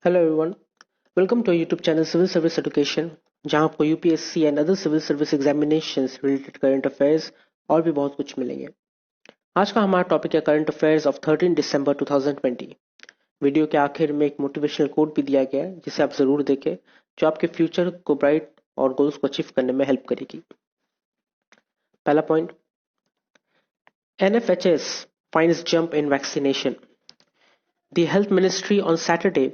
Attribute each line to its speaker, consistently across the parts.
Speaker 1: Hello everyone, welcome to YouTube channel civil service education, जहां आपको UPSC and other civil service examinations related current affairs और भी बहुत कुछ मिलेंगे। आज का हमारा टॉपिक है current affairs of 13 December 2020। Video के आखिर में एक मोटिवेशनल कोट भी दिया गया है जिसे आप जरूर देखें, जो आपके फ्यूचर को ब्राइट और गोल्स को अचीव करने में हेल्प करेगी। पहला point, NFHS finds jump in vaccination. The Health Ministry on Saturday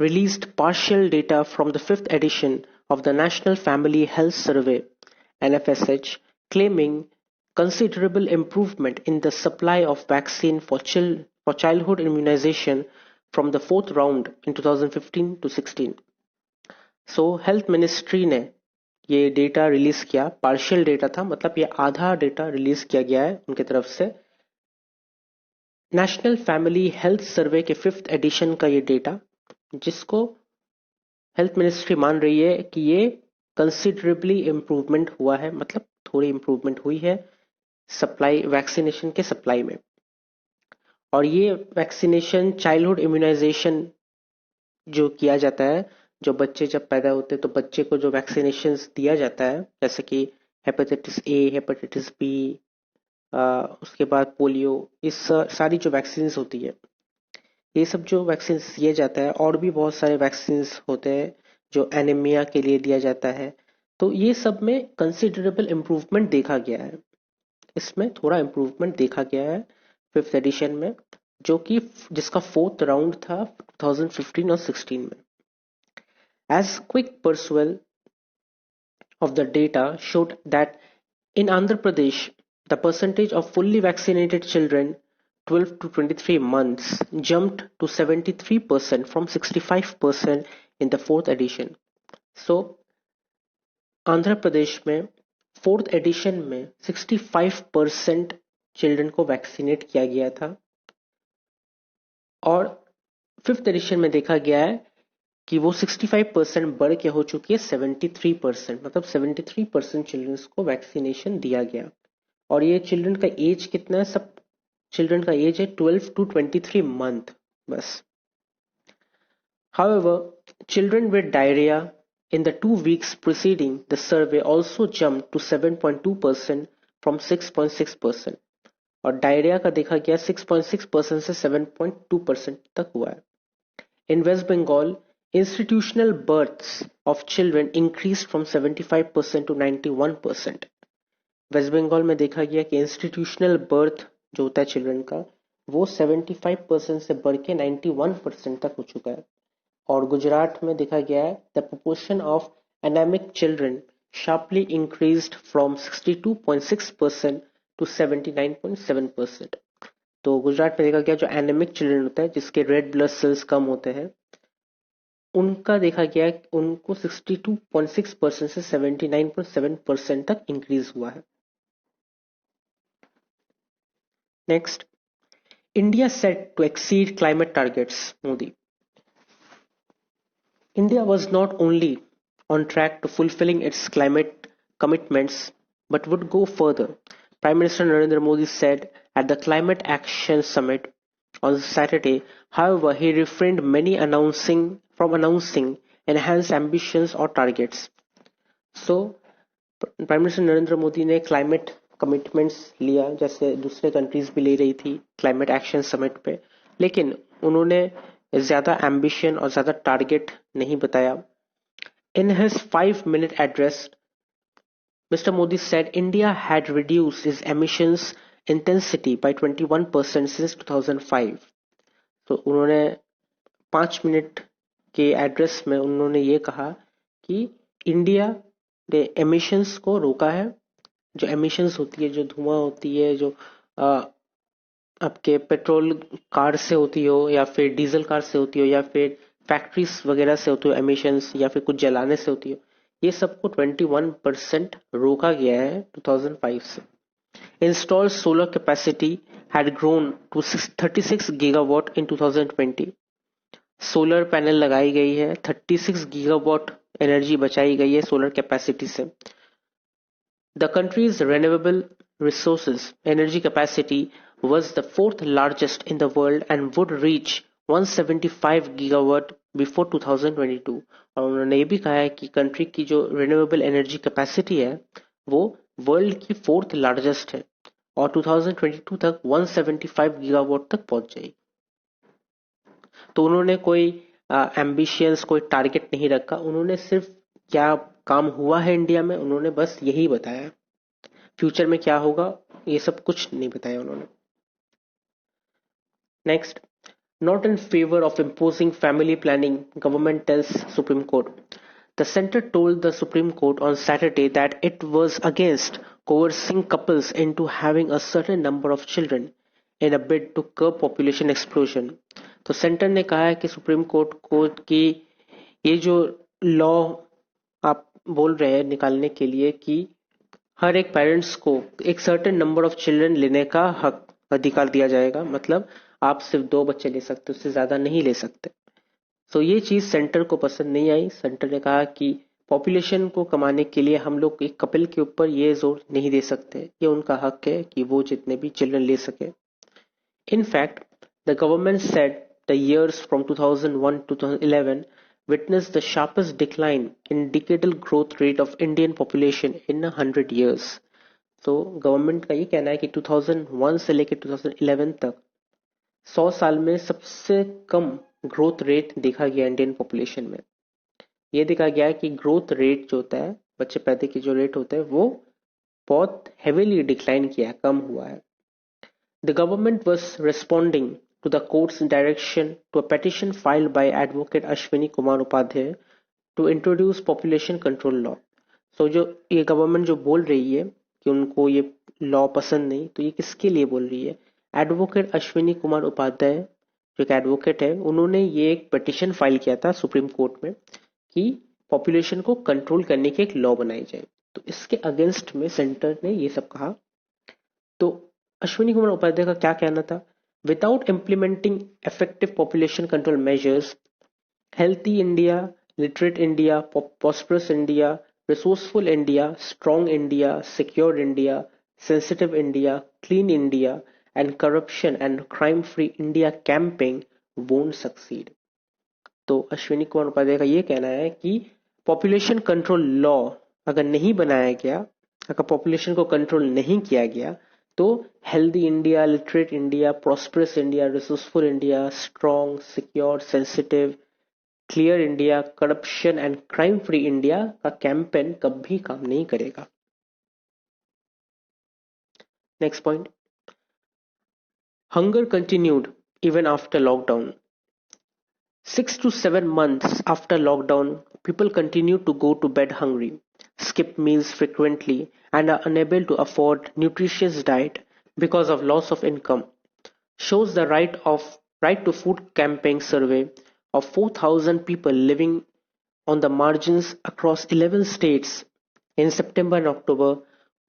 Speaker 1: released partial data from the fifth edition of the National Family Health Survey (NFSH), claiming considerable improvement in the supply of vaccine for childhood immunization from the fourth round in 2015 to 16. So, Health Ministry ने ये data release किया, partial data था, मतलब ये आधा data release किया गया है उनकी तरफ से। नेशनल फैमिली हेल्थ सर्वे के फिफ्थ एडिशन का ये डेटा, जिसको हेल्थ मिनिस्ट्री मान रही है कि ये कंसिडरेबली इम्प्रूवमेंट हुआ है, मतलब थोड़ी इम्प्रूवमेंट हुई है सप्लाई, वैक्सीनेशन के सप्लाई में। और ये वैक्सीनेशन चाइल्डहुड इम्यूनाइजेशन जो किया जाता है, जो बच्चे जब पैदा होते हैं तो बच्चे को जो वैक्सीनेशन दिया जाता है, जैसे कि हेपेटाइटिस ए, हेपेटाइटिस बी, उसके बाद पोलियो, इस सारी जो वैक्सीन होती है, ये सब जो वैक्सीन दिया जाता है, और भी बहुत सारे वैक्सीन होते हैं जो एनीमिया के लिए दिया जाता है। तो ये सब में कंसिडरेबल इम्प्रूवमेंट देखा गया है, इसमें थोड़ा इम्प्रूवमेंट देखा गया है फिफ्थ एडिशन में, जो कि जिसका फोर्थ राउंड था 2015 और 16 में। As quick perusal of the data showed that in Andhra Pradesh, the percentage of fully vaccinated children 12 to 23 months jumped to 73% from 65% in the fourth edition. So, Andhra Pradesh में fourth addition में 65% children को vaccinate किया गया था, और fifth edition में देखा गया है कि वो 65% बढ़ के हो चुकी है 73%, मतलब 73% चिल्ड्रंस को वैक्सीनेशन दिया गया। और ये चिल्ड्रन का एज कितना है? सब चिल्ड्रन का एज है 12 to 23 मंथ बस। However, children with diarrhea in the 2 weeks preceding the survey also jumped to 7.2% from 6.6%, और डायरिया का देखा गया 6.6% से 7.2% तक हुआ है। In West Bengal, institutional births of children increased from 75% to 91%. Waste Bengal में देखा गया कि इंस्टीट्यूशनल बर्थ जो होता है चिल्ड्रन का, वो 75% से बढ़ के 91% तक हो चुका है। और गुजरात में देखा गया है the proportion of anaemic children sharply increased from 62.6% to 79.7%। तो गुजरात में देखा गया जो एनेमिक चिल्ड्रन होता है, जिसके रेड ब्लड सेल्स कम होते हैं, उनका देखा गया उनको 62.6% से 79.7% तक इंक्रीज हुआ है। Next, India set to exceed climate targets, Modi. India was not only on track to fulfilling its climate commitments but would go further, Prime Minister Narendra Modi said at the Climate Action Summit on Saturday. However, he refrained from announcing enhanced ambitions or targets. So, Prime Minister Narendra Modi ने climate commitments लिया, जैसे दूसरे countries भी ले रही थी climate action summit पे, लेकिन उन्होंने ज्यादा एम्बिशन और ज्यादा टारगेट नहीं बताया। In his 5-minute address, Mr. Modi said India had reduced its emissions intensity by 21% since 2005. तो उन्होंने 5 मिनट के एड्रेस में उन्होंने ये कहा कि इंडिया ने एमिशंस को रोका है। जो एमिशंस होती है, जो धुआं होती है, जो आपके पेट्रोल कार से होती हो या फिर डीजल कार से होती हो या फिर फैक्ट्रीज वगैरह से होती हो एमिशंस, या फिर कुछ जलाने से होती हो, ये सबको 21% रोका गया है 2005 से। Installed solar capacity had grown to 36 gigawatt in 2020। Solar panel लगाई गई है, 36 गीगावाट एनर्जी बचाई गई है सोलर कैपेसिटी से। The country's renewable resources energy capacity was the fourth largest in the world and would reach 175 gigawatt before 2022। और उन्होंने ये भी कहा है कि कंट्री की जो रिन्यूएबल एनर्जी कैपेसिटी है वो वर्ल्ड की फोर्थ लार्जेस्ट है और 2022 तक 175 गीगावाट तक पहुंच जाएगी। तो उन्होंने कोई एम्बिशियंस कोई टारगेट नहीं रखा, उन्होंने सिर्फ क्या काम हुआ है इंडिया में उन्होंने बस यही बताया। फ्यूचर में क्या होगा ये सब कुछ नहीं बताया उन्होंने। Next, not in favor of imposing family planning, government tells Supreme Court. The center told the Supreme Court on Saturday that it was against coercing couples into having a certain number of children in a bid to curb population explosion. तो centre ने कहा है कि supreme court को कि ये जो law आप बोल रहे हैं निकालने के लिए कि हर एक पेरेंट्स को एक सर्टेन नंबर ऑफ चिल्ड्रन लेने का हक अधिकार दिया जाएगा, मतलब आप सिर्फ 2 बच्चे ले सकते, उससे ज्यादा नहीं ले सकते। तो ये चीज सेंटर को पसंद नहीं आई। सेंटर ने कहा कि पॉपुलेशन को कमाने के लिए हम लोग एक कपल के ऊपर ये जोर नहीं दे सकते, ये उनका हक है कि वो जितने भी चिल्ड्रन ले सके। In fact, the government said the years from 2001 to 2011 witnessed the sharpest decline in decadal growth rate of Indian population in 100 years. तो गवर्नमेंट का ये कहना है कि 2001 से लेकर 2011 तक 100 साल में सबसे कम ग्रोथ रेट देखा गया इंडियन पॉपुलेशन में। ये देखा गया है कि ग्रोथ रेट जो होता है, बच्चे पैदा की जो रेट होता है वो बहुत हेवीली डिक्लाइन किया है, कम हुआ है। The government was responding to the court's direction to a petition filed by advocate Ashwini Kumar Upadhyay to introduce population control law. So जो ये गवर्नमेंट जो बोल रही है कि उनको ये लॉ पसंद नहीं, तो ये किसके लिए बोल रही है? एडवोकेट अश्विनी कुमार उपाध्याय जो एक एडवोकेट है, उन्होंने ये एक पिटिशन फाइल किया था सुप्रीम कोर्ट में कि पॉपुलेशन को कंट्रोल करने की एक लॉ बनाई जाए। तो इसके अगेंस्ट में सेंटर ने ये सब कहा। तो अश्विनी कुमार उपाध्याय का क्या कहना था? Without implementing effective population control measures, healthy India, literate India, prosperous India, resourceful India, strong India, secure India, sensitive India, clean India, and corruption and crime-free India campaign won't succeed. तो अश्विनी कुमार उपाध्याय का ये कहना है कि पॉपुलेशन कंट्रोल लॉ अगर नहीं बनाया गया, अगर पॉपुलेशन को कंट्रोल नहीं किया गया, तो healthy India, literate India, prosperous India, resourceful India, strong, secure, sensitive, clear India, corruption and crime free India का कैंपेन कभी काम नहीं करेगा। Next point, hunger continued even after lockdown. 6 to 7 months after lockdown, people continue to go to bed hungry, skip meals frequently, and are unable to afford nutritious diet because of loss of income, shows the Right to Food campaign survey of 4,000 people living on the margins across 11 states in September and October,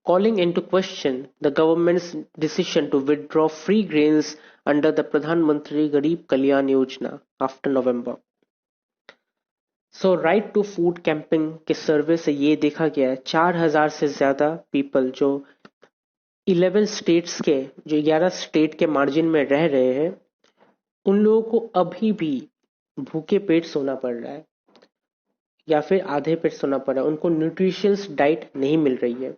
Speaker 1: calling into question the government's decision to withdraw free grains under the Pradhan Mantri Garib Kalyan Yojana after November. So right to food campaign के survey से ये देखा गया है 4,000 से ज्यादा people जो 11 states के जो 11 स्टेट के मार्जिन में रह रहे हैं, उन लोगों को अभी भी भूखे पेट सोना पड़ रहा है या फिर आधे पेट सोना पड़ रहा है, उनको न्यूट्रिशियस डाइट नहीं मिल रही है।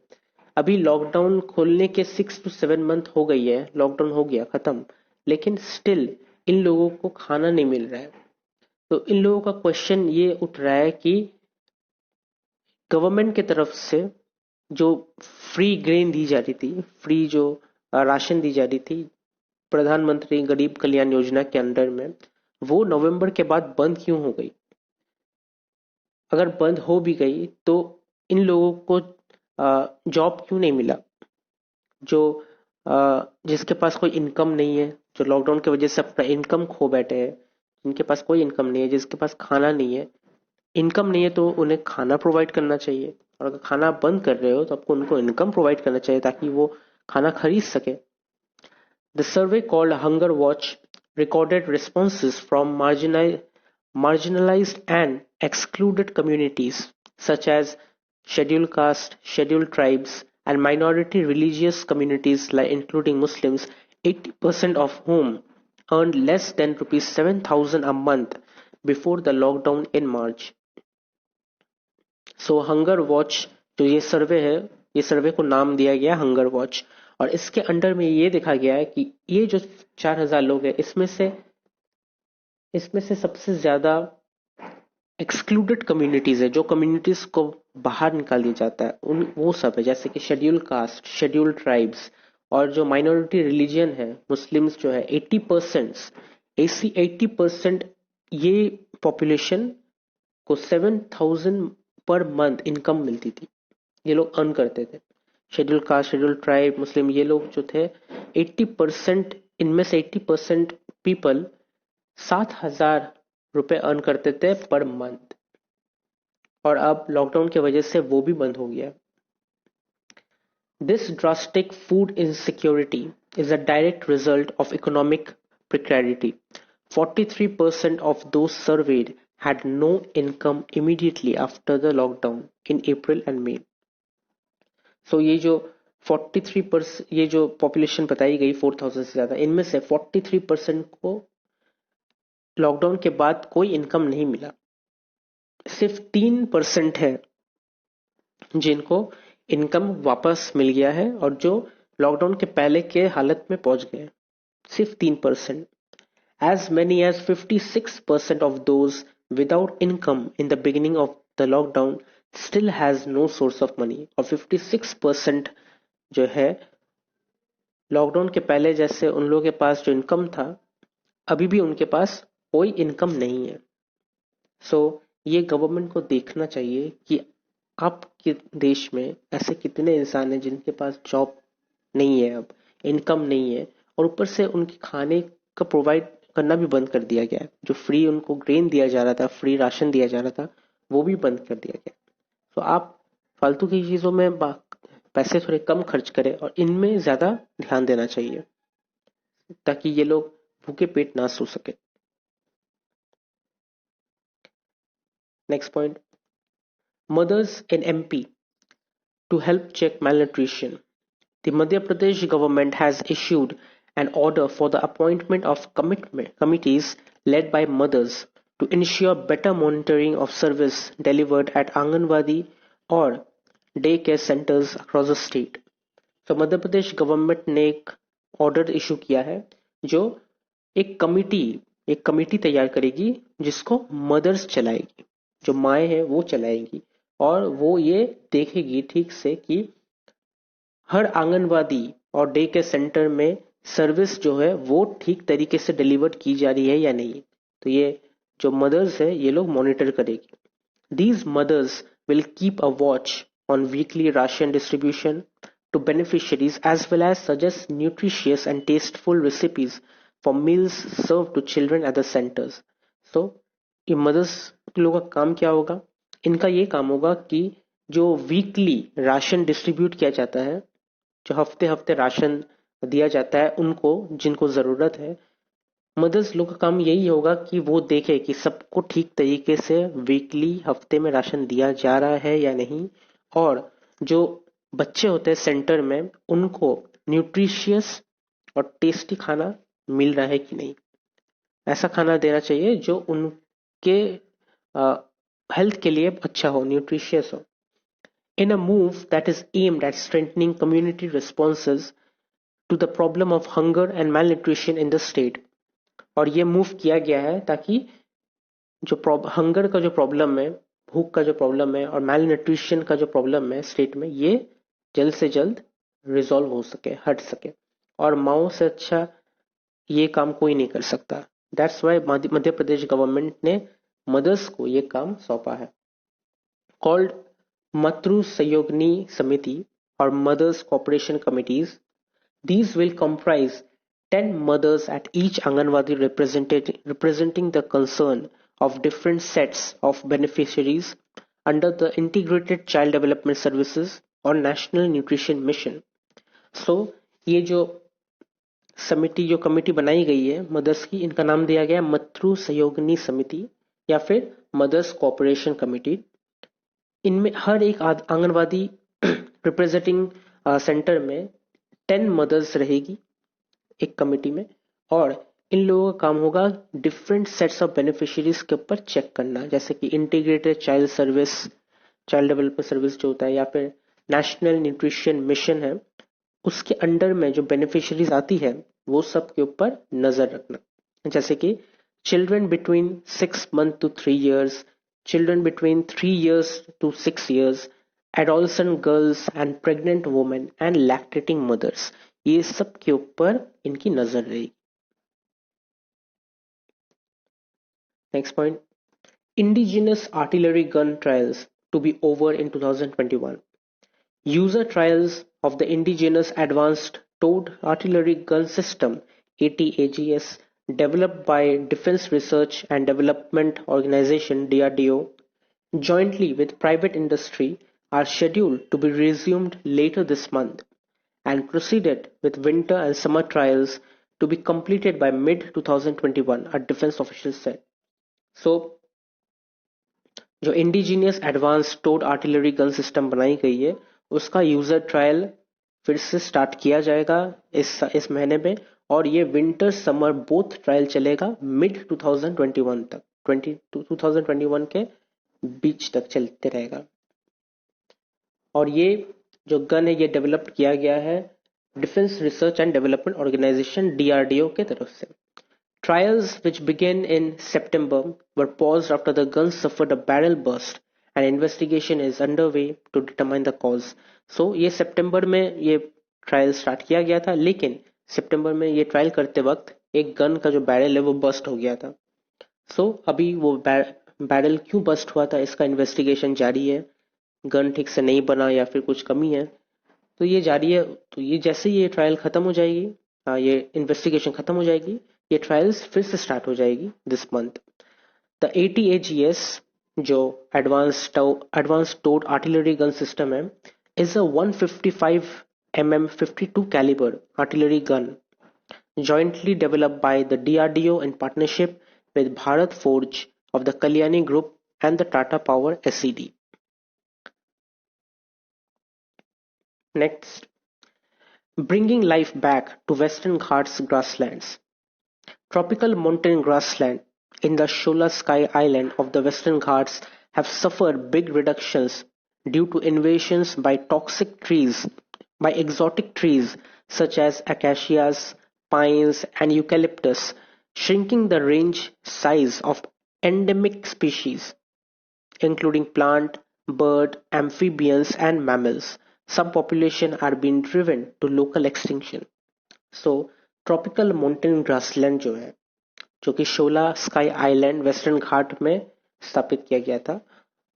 Speaker 1: अभी लॉकडाउन खोलने के 6 to 7 मंथ हो गई है, लॉकडाउन हो गया खत्म, लेकिन स्टिल इन लोगों को खाना नहीं मिल रहा है। तो इन लोगों का क्वेश्चन ये उठ रहा है कि गवर्नमेंट की तरफ से जो फ्री ग्रेन दी जा रही थी, फ्री जो राशन दी जा रही थी प्रधानमंत्री गरीब कल्याण योजना के अंडर में, वो नवंबर के बाद बंद क्यों हो गई? अगर बंद हो भी गई तो इन लोगों को जॉब क्यों नहीं मिला? जो जिसके पास कोई इनकम नहीं है, जो लॉकडाउन की वजह से अपना इनकम खो बैठे हैं, जिनके पास कोई इनकम नहीं है, जिसके पास खाना नहीं है, इनकम नहीं है तो उन्हें खाना प्रोवाइड करना चाहिए। और अगर खाना बंद कर रहे हो तो आपको उनको इनकम प्रोवाइड करना चाहिए ताकि वो खाना खरीद सके। The survey called Hunger Watch recorded responses from marginalized and excluded communities such as scheduled caste, scheduled tribes, and minority religious communities like including Muslims, 80% of whom earned less than rupees 7,000 a month before the lockdown in March. So hunger watch जो ये सर्वे है, ये सर्वे को नाम दिया गया hunger watch, और इसके अंडर में ये देखा गया है कि ये जो 4,000 लोग हैं इसमें से सबसे ज्यादा एक्सक्लूडेड कम्युनिटीज है, जो कम्युनिटीज को बाहर निकाल दिया जाता है उन वो सब है, जैसे कि शेड्यूल कास्ट, शेड्यूल ट्राइब्स, और जो माइनॉरिटी रिलीजन है मुस्लिम्स जो है 80%, ऐसी 80% ये पॉपुलेशन को 7,000 पर मंथ इनकम मिलती थी, ये लोग अर्न करते थे। शेड्यूल कास्ट, शेड्यूल ट्राइब, मुस्लिम, ये लोग जो थे 80%, इनमें से 80% पीपल 7,000 रुपए अर्न करते थे पर मंथ, और अब लॉकडाउन की वजह से वो भी बंद हो गया। This drastic food insecurity is a direct result of economic precarity. 43% of those surveyed had no income immediately after the lockdown in April and May. So ये जो 43%, ये जो पॉपुलेशन बताई गई 4,000 से ज्यादा, इनमें से 43% को लॉकडाउन के बाद कोई इनकम नहीं मिला। सिर्फ 3% है जिनको इनकम वापस मिल गया है और जो लॉकडाउन के पहले के हालत में पहुंच गए, सिर्फ 3%। As many as 56% of those without income in the beginning of the lockdown still has no source of money, और 56% जो है लॉकडाउन के पहले जैसे उन लोगों के पास जो इनकम था, अभी भी उनके पास कोई इनकम नहीं है। सो ये गवर्नमेंट को देखना चाहिए कि आपके देश में ऐसे कितने इंसान हैं जिनके पास जॉब नहीं है, अब इनकम नहीं है, और ऊपर से उनके खाने का प्रोवाइड करना भी बंद कर दिया गया है। जो फ्री उनको ग्रेन दिया जा रहा था, फ्री राशन दिया जा रहा था, वो भी बंद कर दिया गया। तो आप फालतू की चीजों में पैसे थोड़े कम खर्च करें और इनमें ज्यादा ध्यान देना चाहिए, ताकि ये लोग भूखे पेट ना सो सके। Next point, mother's in MP to help check malnutrition. The Madhya Pradesh government has issued an order for the appointment of committees led by mothers to ensure better monitoring of service delivered at Anganwadi or daycare centers across the state. तो Madhya Pradesh government ने एक order issue किया है जो एक committee तैयार करेगी जिसको मदर्स चलाएगी, जो माएँ हैं वो चलाएगी, और वो ये देखेगी ठीक से कि हर आंगनवाड़ी और डे केयर सेंटर में सर्विस जो है वो ठीक तरीके से डिलीवर की जा रही है या नहीं। तो ये जो मदर्स है ये लोग मॉनिटर करेगी। These mothers will keep a watch on weekly ration distribution to beneficiaries as well as suggest nutritious and tasteful recipes for meals served to children at the centers. So, ये mother's लोगों का काम क्या होगा? इनका ये काम होगा कि जो वीकली राशन डिस्ट्रीब्यूट किया जाता है, जो हफ्ते हफ्ते राशन दिया जाता है उनको जिनको जरूरत है, मदर्स लोग का काम यही होगा कि वो देखे कि सबको ठीक तरीके से वीकली हफ्ते में राशन दिया जा रहा है या नहीं, और जो बच्चे होते हैं सेंटर में उनको न्यूट्रिशियस और टेस्टी खाना मिल रहा है कि नहीं। ऐसा खाना देना चाहिए जो उनके हेल्थ के लिए अच्छा हो, न्यूट्रिशियस हो। In a move that is aimed at strengthening community responses to the problem of hunger and malnutrition in the state, और ये मूव किया गया है ताकि जो हंगर का जो प्रॉब्लम है, भूख का जो प्रॉब्लम है, और मेल न्यूट्रिशन का जो प्रॉब्लम है स्टेट में, ये जल्द से जल्द रिजॉल्व हो सके, हट सके, और माओ से अच्छा ये काम कोई नहीं कर सकता। That's why Madhya Pradesh government ने मदर्स को ये काम सौंपा है। कॉल्ड मातृ सहयोगिनी समिति और mothers cooperation committees, these will comprise 10 mothers at each Anganwadi representing the concern of different sets of beneficiaries under the Integrated Child Development Services और National Nutrition Mission. So, ये जो कमेटी बनाई गई है मदर्स की, इनका नाम दिया गया मातृ सहयोगिनी समिति या फिर मदर्स कोऑपरेशन कमेटी। इनमें हर एक आंगनवाड़ी रिप्रेजेंटिंग सेंटर में 10 मदर्स रहेगी एक कमेटी में, और इन लोगों का काम होगा डिफरेंट सेट्स ऑफ बेनिफिशियरीज के ऊपर चेक करना, जैसे कि integrated child service, child development service जो होता है, या फिर नेशनल न्यूट्रिशन मिशन है, उसके अंडर में जो बेनिफिशियरीज आती है वो सब के ऊपर नजर रखना, जैसे कि children between 6 months to 3 years, children between 3 years to 6 years, adolescent girls and pregnant women and lactating mothers, ये सब के ऊपर इनकी नजर रहेगी। Next point, indigenous artillery gun trials to be over in 2021. User trials of the Indigenous Advanced Towed Artillery Gun System (ATAGS) developed by Defense Research and Development Organization (DRDO) jointly with private industry are scheduled to be resumed later this month and proceeded with winter and summer trials to be completed by mid-2021, a defense official said. So, जो indigenous advance towed artillery gun system बनाई गई है उसका user trial फिर से start किया जाएगा इस महीने में, और ये विंटर समर बोथ ट्रायल चलेगा मिड 2021 तक, 2021 के बीच तक चलते रहेगा। और ये जो गन है ये डेवलप किया गया है defence research and development organisation DRDO के तरफ से। Trials, which began in September, were paused after the gun suffered a barrel burst. An investigation is underway to determine the cause. So ये सितंबर में ये ट्रायल स्टार्ट किया गया था, लेकिन सितंबर में ये ट्रायल करते वक्त एक गन का जो बैरल है वो बस्ट हो गया था। अभी वो बैरल क्यों बस्ट हुआ था इसका इन्वेस्टिगेशन जारी है, गन ठीक से नहीं बना या फिर कुछ कमी है तो ये जारी है। तो ये जैसे ये ट्रायल खत्म हो जाएगी, ये इन्वेस्टिगेशन खत्म हो जाएगी, ये ट्रायल्स फिर से स्टार्ट हो जाएगी दिस मंथ। द ATAGS जो advance towed artillery gun system है is a 155 mm 52 calibre artillery gun jointly developed by the DRDO in partnership with Bharat Forge of the Kalyani Group and the Tata Power SED. Next, bringing life back to Western Ghats grasslands. Tropical mountain grassland in the Shola Sky Island of the Western Ghats have suffered big reductions due to invasions by exotic trees such as acacias, pines, and eucalyptus, shrinking the range size of endemic species, including plant, bird, amphibians, and mammals. Some population are being driven to local extinction. So, tropical mountain grassland जो है, जो कि शोला sky island western घाट में स्थापित किया गया था,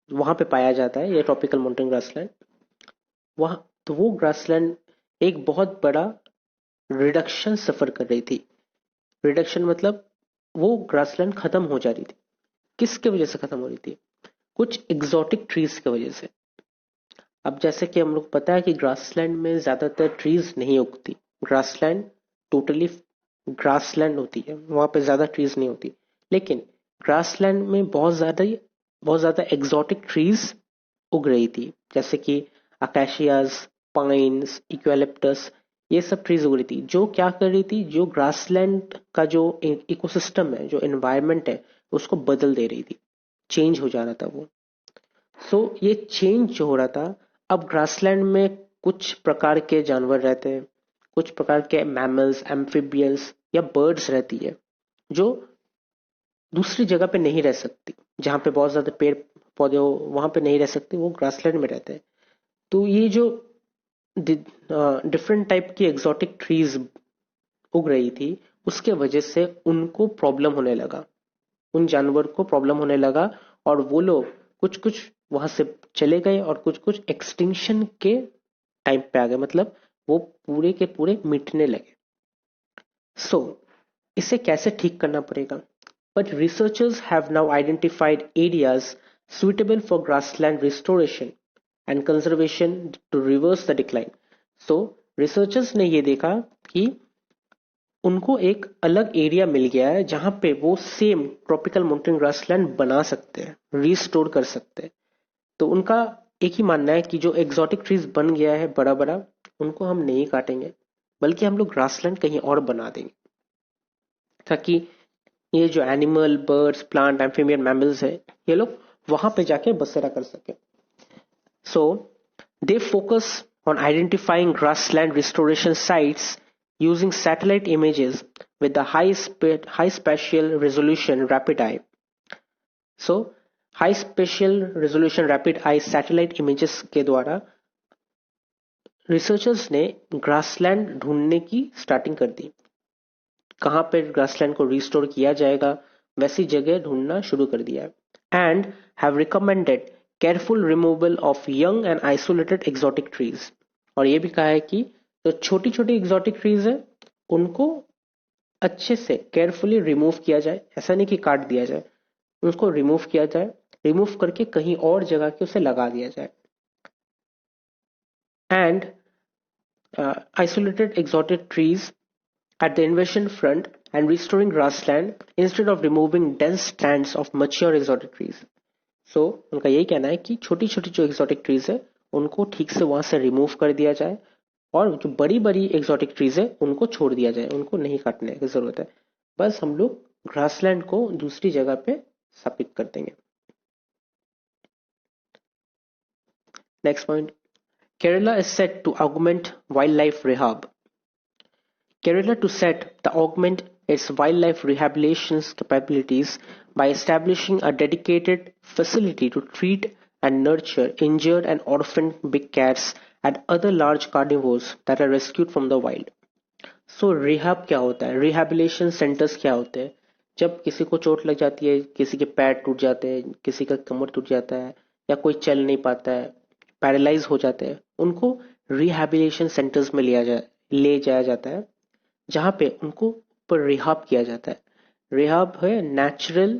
Speaker 1: वहां पे पाया जाता है ये ट्रॉपिकल माउंटेन ग्रासलैंड। वहां तो वो ग्रासलैंड एक बहुत बड़ा रिडक्शन सफर कर रही थी। रिडक्शन मतलब वो ग्रासलैंड खत्म हो जा रही थी। किसके वजह से खत्म हो रही थी? कुछ एग्जॉटिक ट्रीज की वजह से। अब जैसे कि हम लोग पता है कि ग्रासलैंड में ज्यादातर ट्रीज नहीं उगती, ग्रासलैंड टोटली ग्रासलैंड होती है, वहां पे ज्यादा ट्रीज नहीं होती, लेकिन ग्रासलैंड में बहुत ज्यादा एग्जॉटिक ट्रीज उग रही थी, जैसे कि अकाशियाज, पाइन्स, इक्वेलिप्टस, ये सब ट्रीज उग रही थी, जो क्या कर रही थी, जो ग्रासलैंड का जो इकोसिस्टम है, जो एनवायरनमेंट है, उसको बदल दे रही थी, चेंज हो जा रहा था वो। ये चेंज जो हो रहा था, अब ग्रासलैंड में कुछ प्रकार के जानवर रहते हैं, कुछ प्रकार के मैमल्स, एम्फीबियंस या बर्ड्स रहती है जो दूसरी जगह पे नहीं रह सकती, जहां पे बहुत ज्यादा पेड़ पौधे हो वहां पे नहीं रह सकते, वो ग्रासलैंड में रहते हैं। तो ये जो डिफरेंट टाइप की एग्जॉटिक ट्रीज उग रही थी, उसके वजह से उनको प्रॉब्लम होने लगा, उन जानवर को प्रॉब्लम होने लगा, और वो लोग कुछ कुछ वहां से चले गए और कुछ कुछ एक्सटिंक्शन के टाइम पे आ गए, मतलब वो पूरे के पूरे मिटने लगे। इसे कैसे ठीक करना पड़ेगा? But researchers have now identified areas suitable for grassland restoration and conservation to reverse the decline. Researchers ने ये देखा कि उनको एक अलग एरिया मिल गया है जहां पे वो सेम ट्रॉपिकल माउंटेन ग्रासलैंड बना सकते हैं, रिस्टोर कर सकते हैं। तो उनका एक ही मानना है कि जो एग्जॉटिक ट्रीज बन गया है बड़ा बड़ा, उनको हम नहीं काटेंगे, बल्कि हम लोग ग्रासलैंड कहीं और बना देंगे, ताकि ये जो animal, birds, plant, amphibian, mammals है, ये लोग वहां पे जाके बसेरा कर सके. So they focus on identifying grassland restoration sites using satellite images with the high spatial resolution rapid eye. So high spatial resolution rapid eye satellite images के द्वारा रिसर्चर्स ने ग्रासलैंड ढूंढने की स्टार्टिंग कर दी. कहां पे ग्रासलैंड को रिस्टोर किया जाएगा वैसी जगह ढूंढना शुरू कर दिया है. And have recommended careful removal of young and isolated exotic trees. और ये भी कहा है कि जो छोटी छोटी एक्सोटिक ट्रीज है उनको अच्छे से केयरफुली रिमूव किया जाए. ऐसा नहीं कि काट दिया जाए, उनको रिमूव किया जाए. रिमूव करके कहीं और जगह के उसे लगा दिया जाए. And isolated exotic trees at the invasion front and restoring grassland instead of removing dense stands of mature exotic trees. So उनका यही कहना है कि छोटी छोटी जो exotic trees है उनको ठीक से वहां से remove कर दिया जाए और जो बड़ी बड़ी exotic trees है उनको छोड़ दिया जाए, उनको नहीं काटने की जरूरत है. बस हम लोग ग्रासलैंड को दूसरी जगह पे स्थापित कर देंगे. Next point, Kerala is set to augment wildlife rehab. Kerala to set to augment its wildlife rehabilitation capabilities by establishing a dedicated facility to treat and nurture injured and orphaned big cats and other large carnivores that are rescued from the wild. So rehab क्या होता है? Rehabilitation centers क्या होते हैं? जब किसी को चोट लग जाती है, किसी के पैर टूट जाते हैं, किसी का कमर टूट जाता है या कोई चल नहीं पाता है, पैरालाइज हो जाते हैं, उनको रिहैबिलिटेशन सेंटर्स में ले जाया जाता है जहां पे उनको पर रिहाब किया जाता है. रिहाब है नेचुरल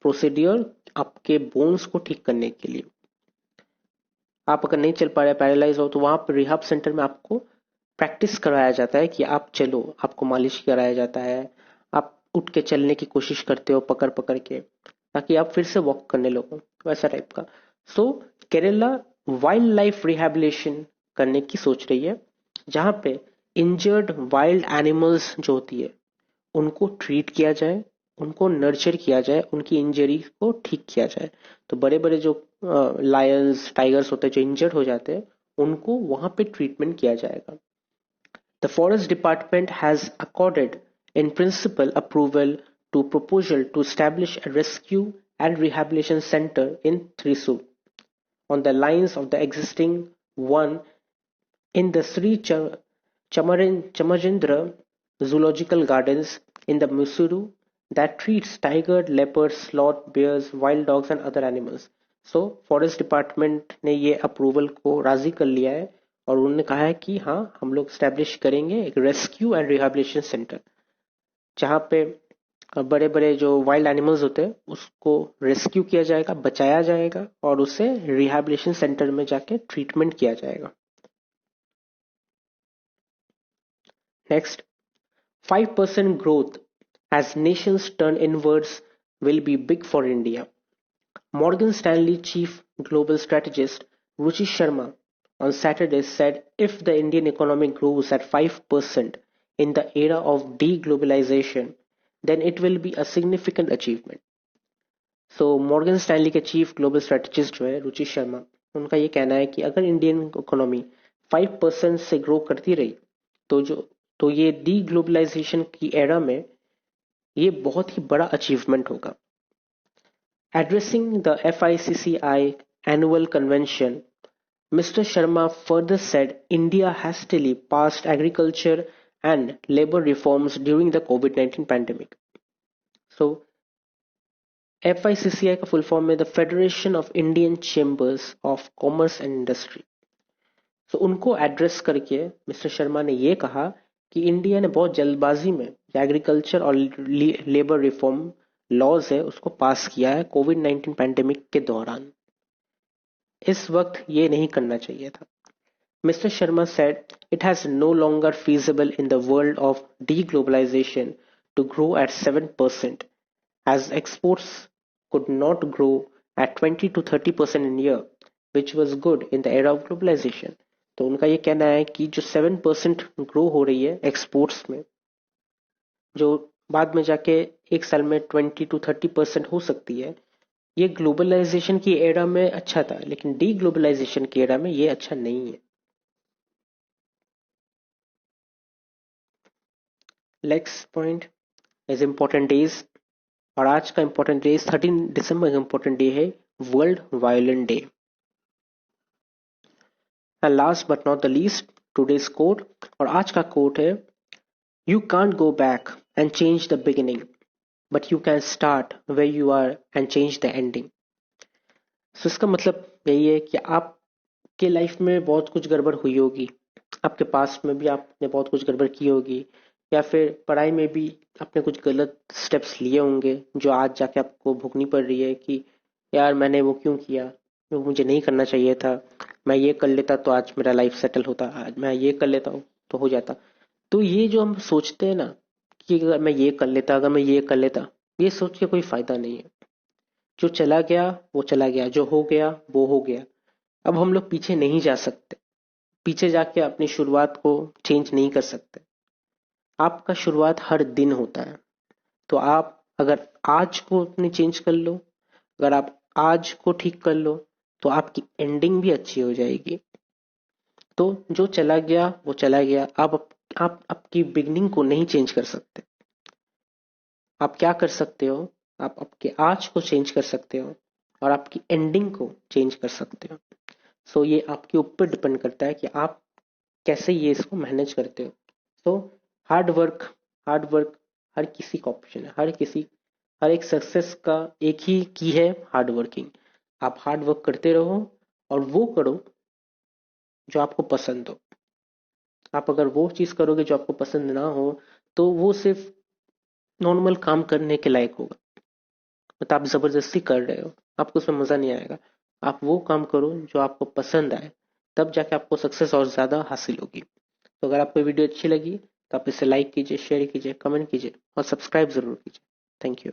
Speaker 1: प्रोसीड्योर आपके बोन्स को ठीक करने के लिए. आप अगर नहीं चल पा रहे, पैरालाइज हो, तो वहां पर रिहाब सेंटर में आपको प्रैक्टिस कराया जाता है कि आप चलो, आपको मालिश कराया जाता है, आप उठ के चलने की कोशिश करते हो पकड़ पकड़ के, ताकि आप फिर से वॉक करने लगो, वैसा टाइप का. सो केरला वाइल्ड लाइफ रिहैबिलिटेशन करने की सोच रही है जहां पे इंजर्ड वाइल्ड एनिमल्स जो होती है उनको ट्रीट किया जाए, उनको नर्चर किया जाए, उनकी इंजरी को ठीक किया जाए. तो बड़े बड़े जो लायंस, टाइगर्स होते हैं जो इंजर्ड हो जाते हैं उनको वहां पे ट्रीटमेंट किया जाएगा. The Forest Department has accorded in principle approval to proposal to establish a rescue and rehabilitation center in Thrissur on the lines of the existing one in the Sri Chamarindra Zoological Gardens in the Mysuru that treats tiger, leopards, sloth, bears, wild dogs and other animals. So forest department ने ये approval को राजी कर लिया है और उन्होंने कहा है कि हाँ हम लोग स्टैब्लिश करेंगे एक रेस्क्यू एंड रिहैबिलिटेशन सेंटर जहाँ पे बड़े बड़े जो वाइल्ड एनिमल्स होते हैं उसको रेस्क्यू किया जाएगा, बचाया जाएगा और उसे रिहैबिलिटेशन सेंटर में जाके ट्रीटमेंट किया जाएगा. Next, 5% growth as nations turn inwards will be big for India. Morgan Stanley chief global strategist Ruchi Sharma on Saturday said if the Indian economy grows at 5% in the era of deglobalization, then it will be a significant achievement. So Morgan Stanley के chief global strategist जो है रुचि शर्मा, उनका ये कहना है कि अगर Indian economy 5% से ग्रो करती रही तो ये डीग्लोबलाइजेशन की एरा में ये बहुत ही बड़ा अचीवमेंट होगा. Addressing the FICCI annual convention, Mr. Sharma further said India hastily passed agriculture and labor reforms during the COVID-19 pandemic. So, FICCI का फुल फॉर्म है the federation of Indian chambers of commerce and industry. तो उनको address करके mister Sharma ने ये कहा कि India ने बहुत जल्दबाजी में एग्रीकल्चर और लेबर रिफॉर्म लॉज है उसको पास किया है कोविड-19 पैंडेमिक के दौरान. इस वक्त ये नहीं करना चाहिए था. Mr. Sharma said it has no longer feasible in the world of deglobalization to grow at 7% as exports could not grow at 20 to 30% in a year, which was good in the era of globalization. तो उनका ये कहना है कि जो 7% grow हो रही है एक्सपोर्ट्स में, जो बाद में जाके एक साल में 20 to 30% हो सकती है। ये ग्लोबलाइजेशन की एरा में अच्छा था, लेकिन डी ग्लोबलाइजेशन की एरा में ये अच्छा नहीं है। Next point is important days. और आज का इम्पोर्टेंट डे 13 दिसंबर का इम्पोर्टेंट डे है, world violin day. And last but not the least, today's quote. और आज का कोट है, you can't go back and change the beginning, but you can start where you are and change the ending. So इसका मतलब यही है कि आपके लाइफ में बहुत कुछ गड़बड़ हुई होगी, आपके पास में भी आपने बहुत कुछ गड़बड़ की होगी, या फिर पढ़ाई में भी आपने कुछ गलत स्टेप्स लिए होंगे जो आज जाके आपको भुगतनी पड़ रही है कि यार मैंने वो क्यों किया, वो मुझे नहीं करना चाहिए था, मैं ये कर लेता तो आज मेरा लाइफ सेटल होता, आज मैं ये कर लेता हूँ तो हो जाता। तो ये जो हम सोचते हैं ना कि अगर मैं ये कर लेता, अगर मैं ये कर लेता, ये सोच के कोई फायदा नहीं है। जो चला गया वो चला गया, जो हो गया वो हो गया। अब हम लोग पीछे नहीं जा सकते, पीछे जाके अपनी शुरुआत को चेंज नहीं कर सकते। आपका शुरुआत हर दिन होता है। तो आप अगर आज को अपने चेंज कर लो, अगर आप आज को ठीक कर लो, तो आपकी एंडिंग भी अच्छी हो जाएगी। तो जो चला गया वो चला गया। आप आपकी बिगनिंग को नहीं चेंज कर सकते। आप क्या कर सकते हो, आप आपके आज को चेंज कर सकते हो और आपकी एंडिंग को चेंज कर सकते हो। सो ये आपके ऊपर डिपेंड करता है कि आप कैसे ये इसको मैनेज करते हो। So hard work, hard work हर किसी का ऑप्शन है, हर एक सक्सेस का एक ही की है, हार्ड वर्किंग। आप हार्ड वर्क करते रहो और वो करो जो आपको पसंद हो। आप अगर वो चीज करोगे जो आपको पसंद ना हो, तो वो सिर्फ नॉर्मल काम करने के लायक होगा, मतलब आप जबरदस्ती कर रहे हो, आपको उसमें मजा नहीं आएगा। आप वो काम करो जो आपको पसंद आए, तब जाके आपको सक्सेस और ज्यादा हासिल होगी। तो अगर आपको वीडियो अच्छी लगी तो आप इसे लाइक कीजिए, शेयर कीजिए, कमेंट कीजिए और सब्सक्राइब जरूर कीजिए। Thank you.